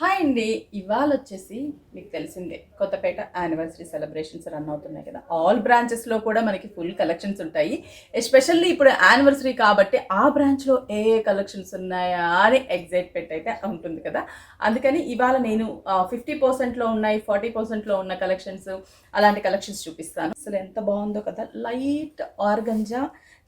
Hi అండి. ఇవాళొచ్చేసి మీకు తెలిసిందే కొత్తపేట యానివర్సరీ సెలబ్రేషన్స్ రన్ అవుతున్నాయి కదా! ఆల్ బ్రాంచెస్‌లో కూడా మనకి ఫుల్ కలెక్షన్స్ ఉంటాయి. ఎస్పెషల్లీ ఇప్పుడు యానివర్సరీ కాబట్టి ఆ బ్రాంచ్‌లో ఏ ఏ కలెక్షన్స్ ఉన్నాయా అని ఎక్సైట్‌మెంట్ అయితే ఉంటుంది కదా! అందుకని ఇవాళ నేను 50%లో ఉన్నాయి, 40%లో ఉన్న కలెక్షన్స్ అలాంటి కలెక్షన్స్ చూపిస్తాను. అసలు ఎంత బావుందో కదా! లైట్ ఆర్గంజా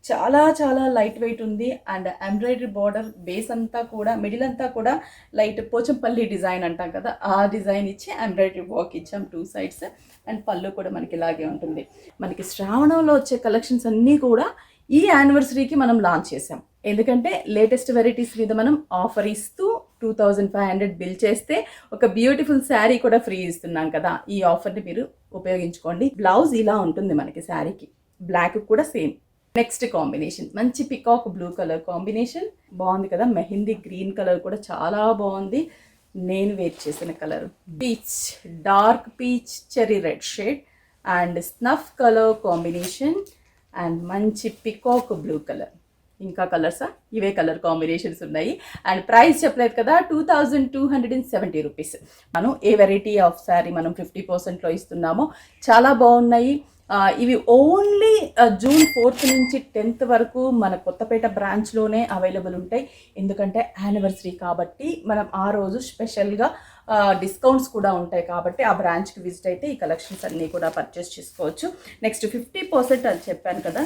చాలా చాలా లైట్ వెయిట్ ఉంది. అండ్ ఎంబ్రాయిడరీ బార్డర్ బేస్ అంతా కూడా మిడిల్ అంతా కూడా లైట్ పోచంపల్లి డిజైన్ అంటాం కదా, ఆ డిజైన్ ఇచ్చి ఎంబ్రాయిడరీ వర్క్ ఇచ్చాం 2 సైడ్స్. అండ్ పళ్ళు కూడా మనకి ఇలాగే ఉంటుంది. మనకి శ్రావణంలో వచ్చే కలెక్షన్స్ అన్నీ కూడా ఈ యానివర్సరీకి మనం లాంచ్ చేసాం. ఎందుకంటే లేటెస్ట్ వెరైటీస్ మీద మనం ఆఫర్ ఇస్తూ 2500 బిల్ చేస్తే ఒక బ్యూటిఫుల్ శారీ కూడా ఫ్రీ ఇస్తున్నాం కదా. ఈ ఆఫర్ని మీరు ఉపయోగించుకోండి. బ్లౌజ్ ఇలా ఉంటుంది మనకి శారీకి, బ్లాక్ కూడా సేమ్. నెక్స్ట్ కాంబినేషన్ మంచి పికాక్ బ్లూ కలర్ కాంబినేషన్ బాగుంది కదా. మెహందీ గ్రీన్ కలర్ కూడా చాలా బాగుంది. నేను వేర్ చేసిన colour peach, dark peach cherry red shade and snuff colour combination and మంచి పికాక్ బ్లూ కలర్. ఇంకా కలర్సా? ఇవే కలర్ కాంబినేషన్స్ ఉన్నాయి. అండ్ ప్రైస్ చెప్పలేదు కదా, 2270 రూపీస్. మనం ఏ వెరైటీ ఆఫ్ శారీ మనం 50%లో ఇస్తున్నామో చాలా బాగున్నాయి. ఇవి ఓన్లీ జూన్ 4th నుంచి 10th వరకు మన కొత్తపేట బ్రాంచ్లోనే అవైలబుల్ ఉంటాయి. ఎందుకంటే యానివర్సరీ కాబట్టి మనం ఆ రోజు స్పెషల్గా డిస్కౌంట్స్ కూడా ఉంటాయి కాబట్టి ఆ బ్రాంచ్కి విజిట్ అయితే ఈ కలెక్షన్స్ అన్నీ కూడా పర్చేస్ చేసుకోవచ్చు. నెక్స్ట్ 50% అని చెప్పాను కదా,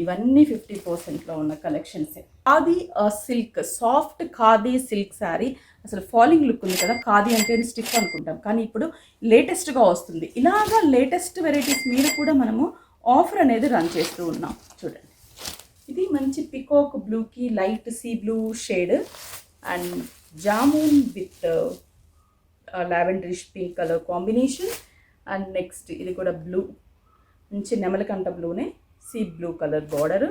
ఇవన్నీ 50%లో ఉన్న కలెక్షన్సే. Khadi silk, soft khadi silk sari. అసలు ఫాలింగ్ లుక్ ఉంది కదా. ఖాదీ అంటే స్టిఫ్ అనుకుంటాం, కానీ ఇప్పుడు లేటెస్ట్గా వస్తుంది. ఇలాగా లేటెస్ట్ వెరైటీస్ మీద కూడా మనము ఆఫర్ అనేది రన్ చేస్తూ ఉన్నాం. చూడండి, ఇది మంచి పికాక్ బ్లూకి light sea blue shade and jamun with lavenderish pink colour combination. And next ఇది కూడా బ్లూ, మంచి నెమలకంట బ్లూనే sea blue colour border,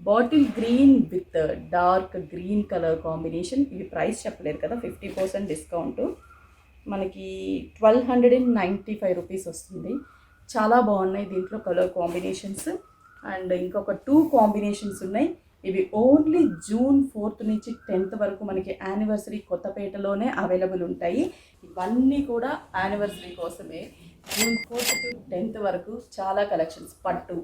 bottle green with dark green colour combination. ఇవి ప్రైస్ చెప్పలేదు కదా, 50% డిస్కౌంట్ మనకి 1295 రూపీస్ వస్తుంది. చాలా బాగున్నాయి దీంట్లో కలర్ కాంబినేషన్స్. అండ్ ఇంకొక 2 కాంబినేషన్స్ ఉన్నాయి. ఇవి ఓన్లీ జూన్ 4th నుంచి 10th వరకు మనకి యానివర్సరీ కొత్తపేటలోనే అవైలబుల్ ఉంటాయి. ఇవన్నీ కూడా యానివర్సరీ కోసమే. జూన్ 4th to 10th వరకు చాలా కలెక్షన్స్, పట్టు,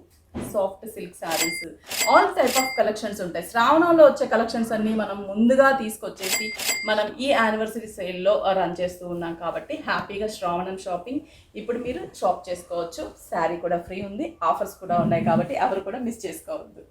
soft silk saris, all type of collections ఉంటాయి. శ్రావణంలో వచ్చే కలెక్షన్స్ అన్నీ మనం ముందుగా తీసుకొచ్చేసి మనం ఈ యానివర్సరీ సేల్లో రన్ చేస్తూ ఉన్నాం కాబట్టి హ్యాపీగా శ్రావణం షాపింగ్ ఇప్పుడు మీరు షాప్ చేసుకోవచ్చు. శారీ కూడా ఫ్రీ ఉంది, ఆఫర్స్ కూడా ఉన్నాయి కాబట్టి ఎవరు కూడా మిస్ చేసుకోవద్దు.